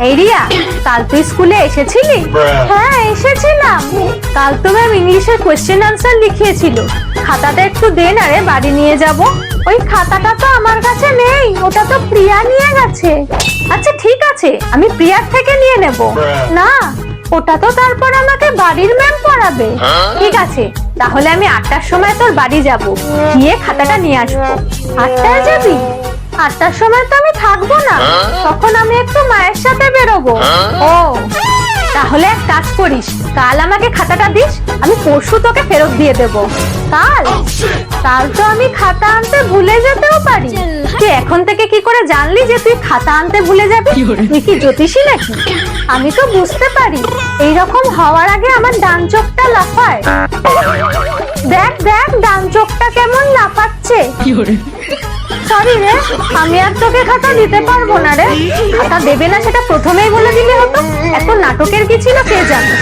এই রিয়া, কাল তুই স্কুলে এসেছিলি? হ্যাঁ এসেছিলাম। কাল তো ম্যাম ইংলিশের কোয়েশ্চেন আনসার লিখিয়েছিল, খাতাটা একটু দে না রে, বাড়ি নিয়ে যাব। ওই খাতাটা তো আমার কাছে নেই, ওটা তো প্রিয়া নিয়ে গেছে। আচ্ছা ঠিক আছে, আমি প্রিয়ার থেকে নিয়ে নেব। না, ওটা তো তারপর আমাকে বাড়ির ম্যাম পড়াবে। ঠিক আছে, তাহলে আমি 8টার সময় তোর বাড়ি যাব, গিয়ে খাতাটা নিয়ে আসবো। 8টায় যাবি? 8টার সময় তো আমি থাকবো না, তখন আমি একটু মায়ের সাথে বেরোবো। ও, তাহলে এক কাজ করিস, কাল আমাকে খাতাটা দিস, আমি পরশু তোকে ফেরত দিয়ে দেব। কাল? কাল তো আমি খাতা আনতে ভুলে যেতেও পারি। তুই এখন থেকে কি করে জানলি যে তুই খাতা আনতে ভুলে যাবি? তুই কি জ্যোতিষী নাকি? আমি তো বুঝতে পারি, এইরকম হওয়ার আগে আমার ডান চোখটা লাফায়। দেখ দেখ, ডান চোখটা কেমন লাফাচ্ছে। সরি রে, আমি আর তোকে খাতা দিতে পারবো না রে। খাতা দেবে না সেটা প্রথমেই বলে দিলে হতো, এত নাটকের কি ছিল কে জানে।